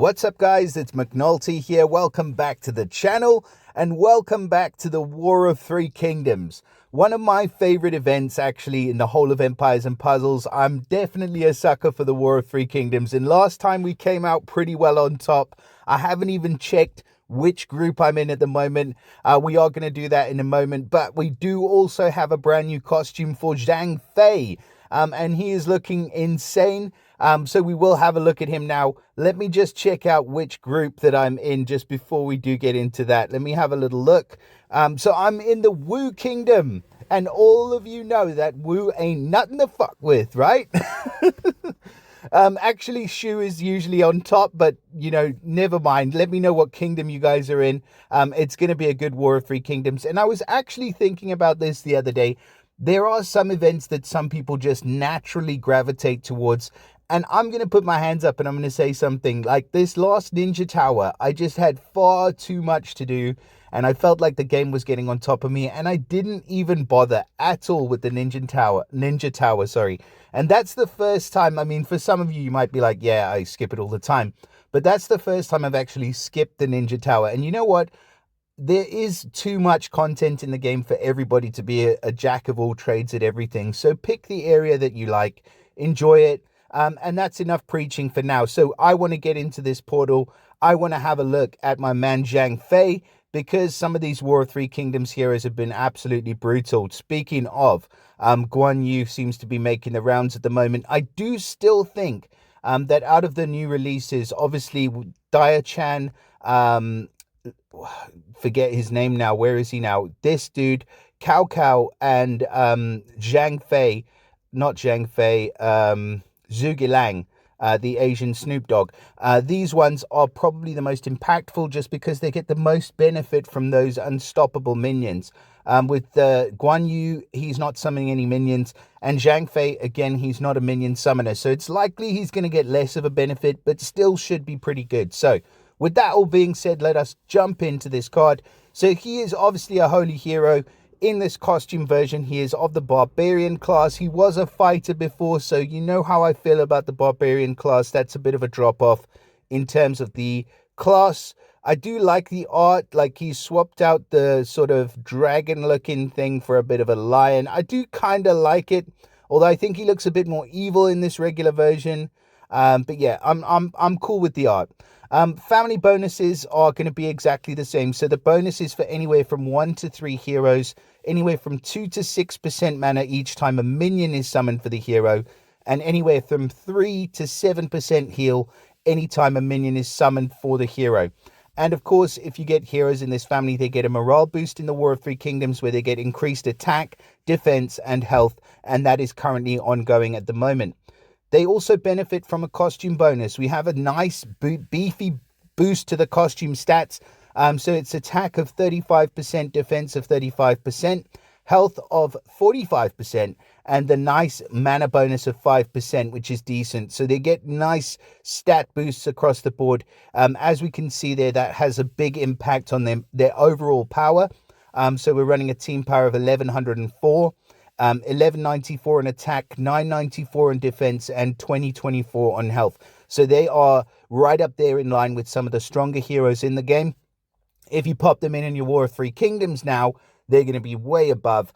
What's up, guys? It's McNulty here. Welcome back to the channel and welcome back to the War of Three Kingdoms. One of my favorite events actually in the whole of Empires and Puzzles. I'm definitely a sucker for the War of Three Kingdoms, and last time we came out pretty well on top. I haven't even checked which group I'm in at the moment. We are going to do that in a moment, but we do also have a brand new costume for Zhang Fei. And he is looking insane. So we will have a look at him now. Let me just check out which group that I'm in just before we do get into that. Let me have a little look. So I'm in the Wu Kingdom. And all of you know that Wu ain't nothing to fuck with, right? Actually, Shu is usually on top, but, you know, never mind. Let me know what kingdom you guys are in. It's going to be a good War of Three Kingdoms. And I was actually thinking about this the other day. There are some events that some people just naturally gravitate towards. And I'm going to put my hands up and I'm going to say something like this last Ninja Tower. I just had far too much to do. And I felt like the game was getting on top of me. And I didn't even bother at all with the Ninja Tower, sorry. And that's the first time, I mean, for some of you, you might be like, yeah, I skip it all the time. But that's the first time I've actually skipped the Ninja Tower. And you know what? There is too much content in the game for everybody to be a jack of all trades at everything. So pick the area that you like, enjoy it. And that's enough preaching for now. So I want to get into this portal. I want to have a look at my man Zhang Fei, because some of these War of Three Kingdoms heroes have been absolutely brutal. Speaking of, Guan Yu seems to be making the rounds at the moment. I do still think that out of the new releases, obviously Dia Chan, forget his name now. Where is he now? This dude, Cao Cao, and Zhang Fei, not Zhang Fei, Zhuge Liang, the Asian Snoop Dogg. These ones are probably the most impactful just because they get the most benefit from those unstoppable minions. With Guan Yu, he's not summoning any minions. And Zhang Fei, again, he's not a minion summoner. So it's likely he's going to get less of a benefit, but still should be pretty good. So with that all being said, let us jump into this card. So he is obviously a holy hero. In this costume version, he is of the barbarian class. He was a fighter before, so you know how I feel about the barbarian class. That's a bit of a drop off in terms of the class. I do like the art, like he swapped out the sort of dragon looking thing for a bit of a lion. I do kind of like it, although I think he looks a bit more evil in this regular version. But yeah, I'm cool with the art. Family bonuses are going to be exactly the same. So the bonuses for anywhere from 1 to 3 heroes, anywhere from 2 to 6% mana each time a minion is summoned for the hero, and anywhere from 3 to 7% heal anytime a minion is summoned for the hero. And of course, if you get heroes in this family, they get a morale boost in the War of Three Kingdoms where they get increased attack, defense, and health, and that is currently ongoing at the moment. They also benefit from a costume bonus. We have a nice beefy boost to the costume stats. So it's attack of 35%, defense of 35%, health of 45%, and the nice mana bonus of 5%, which is decent. So they get nice stat boosts across the board. As we can see there, that has a big impact on their overall power. So we're running a team power of 1104. 1194 in attack, 994 in defense, and 2024 on health. So they are right up there in line with some of the stronger heroes in the game. If you pop them in your War of Three Kingdoms now, they're going to be way above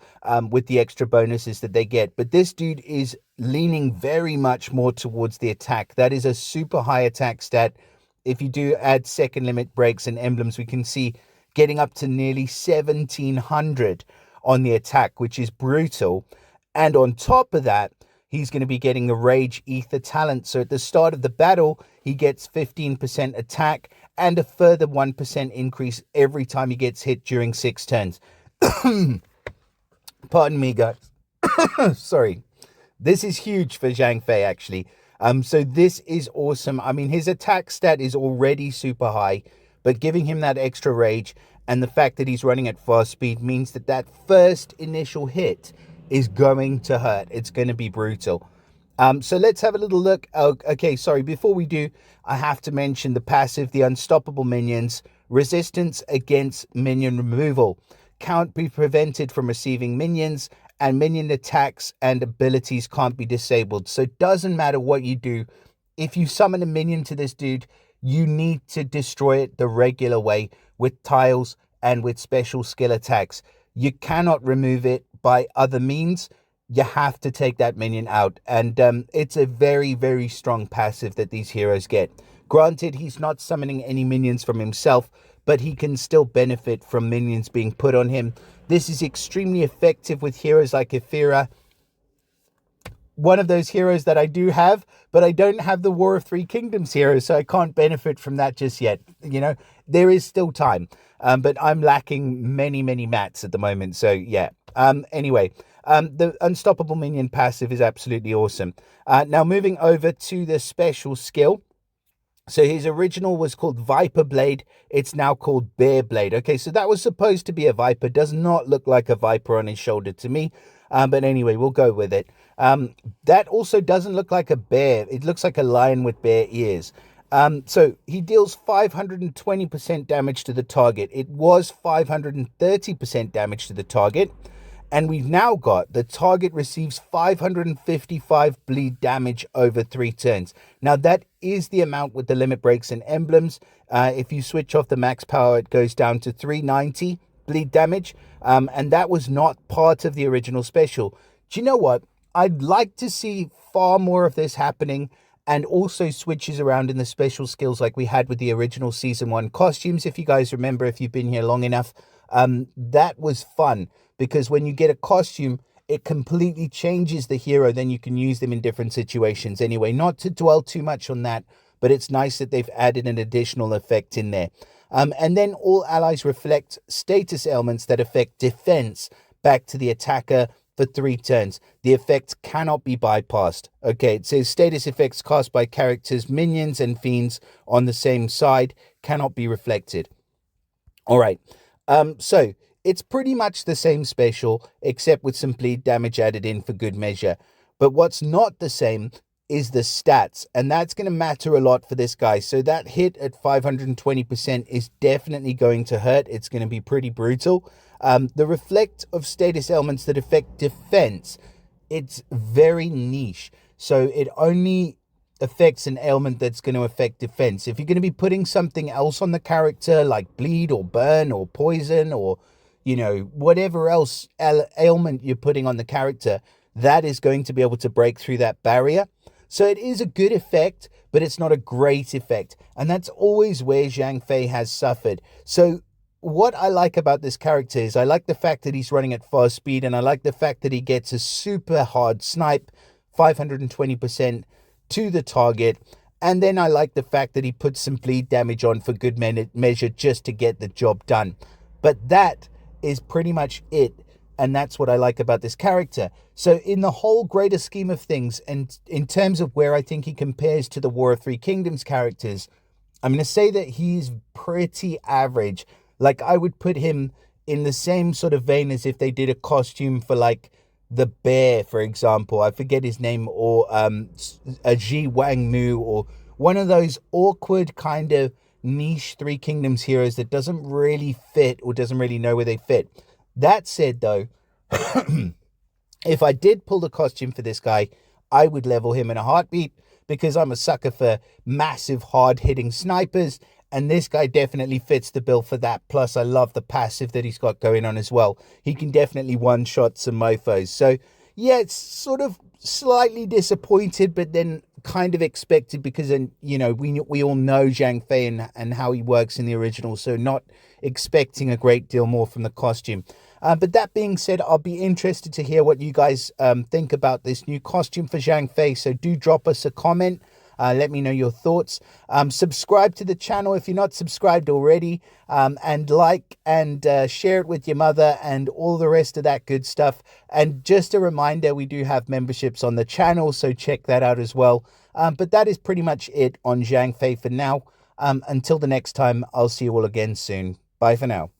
with the extra bonuses that they get. But this dude is leaning very much more towards the attack. That is a super high attack stat. If you do add second limit breaks and emblems, we can see getting up to nearly 1700 on the attack, which is brutal. And on top of that, he's going to be getting the Rage Ether talent. So at the start of the battle, he gets 15% attack and a further 1% increase every time he gets hit during 6 turns. Pardon me, guys. Sorry. This is huge for Zhang Fei, actually. So this is awesome. I mean, his attack stat is already super high, but giving him that extra rage and the fact that he's running at fast speed means that that first initial hit is going to hurt. It's going to be brutal. So let's have a little look. Okay, sorry. Before we do, I have to mention the passive, the unstoppable minions, resistance against minion removal. Can't be prevented from receiving minions, and minion attacks and abilities can't be disabled. So it doesn't matter what you do. If you summon a minion to this dude, you need to destroy it the regular way with tiles and with special skill attacks. You cannot remove it by other means. You have to take that minion out. And it's a very, very strong passive that these heroes get. Granted, he's not summoning any minions from himself, but he can still benefit from minions being put on him. This is extremely effective with heroes like Ephira, one of those heroes that I do have, but I don't have the War of Three Kingdoms hero, so I can't benefit from that just yet. You know, there is still time, but I'm lacking many, many mats at the moment. So yeah. Anyway, the Unstoppable Minion passive is absolutely awesome. Now moving over to the special skill. So his original was called Viper Blade. It's now called Bear Blade. Okay, so that was supposed to be a viper. Does not look like a viper on his shoulder to me. But anyway, we'll go with it. That also doesn't look like a bear. It looks like a lion with bear ears. So he deals 520% damage to the target. It was 530% damage to the target. And we've now got the target receives 555 bleed damage over 3 turns. Now, that is the amount with the limit breaks and emblems. If you switch off the max power, it goes down to 390 bleed damage. And that was not part of the original special. Do you know what? I'd like to see far more of this happening, and also switches around in the special skills like we had with the original Season 1 costumes. If you guys remember, if you've been here long enough, that was fun. Because when you get a costume, it completely changes the hero. Then you can use them in different situations. Anyway, not to dwell too much on that, but it's nice that they've added an additional effect in there. And then all allies reflect status elements that affect defense back to the attacker for 3 turns. The effect cannot be bypassed. Okay, it says status effects cast by characters, minions, and fiends on the same side cannot be reflected. All right, so it's pretty much the same special, except with some bleed damage added in for good measure. But what's not the same is the stats, and that's going to matter a lot for this guy. So that hit at 520% is definitely going to hurt. It's going to be pretty brutal. The reflect of status elements that affect defense, it's very niche. So it only affects an ailment that's going to affect defense. If you're going to be putting something else on the character, like bleed or burn or poison or, you know, whatever else ailment you're putting on the character, that is going to be able to break through that barrier. So it is a good effect, but it's not a great effect. And that's always where Zhang Fei has suffered. So what I like about this character is I like the fact that he's running at fast speed, and I like the fact that he gets a super hard snipe, 520% to the target. And then I like the fact that he puts some bleed damage on for good measure just to get the job done. But that is pretty much it. And that's what I like about this character. So in the whole greater scheme of things, and in terms of where I think he compares to the War of Three Kingdoms characters, I'm going to say that he's pretty average. Like, I would put him in the same sort of vein as if they did a costume for, like, the bear, for example. I forget his name, or a Ji Wang Mu, or one of those awkward kind of niche Three Kingdoms heroes that doesn't really fit or doesn't really know where they fit. That said, though, if I did pull the costume for this guy, I would level him in a heartbeat, because I'm a sucker for massive, hard-hitting snipers, and this guy definitely fits the bill for that. Plus, I love the passive that he's got going on as well. He can definitely one-shot some mofos. So, yeah, it's sort of slightly disappointed, but then kind of expected, because, you know, we all know Zhang Fei and how he works in the original, so not expecting a great deal more from the costume. But that being said, I'll be interested to hear what you guys think about this new costume for Zhang Fei. So do drop us a comment. Let me know your thoughts. Subscribe to the channel if you're not subscribed already. And like and share it with your mother and all the rest of that good stuff. And just a reminder, we do have memberships on the channel, so check that out as well. But that is pretty much it on Zhang Fei for now. Until the next time, I'll see you all again soon. Bye for now.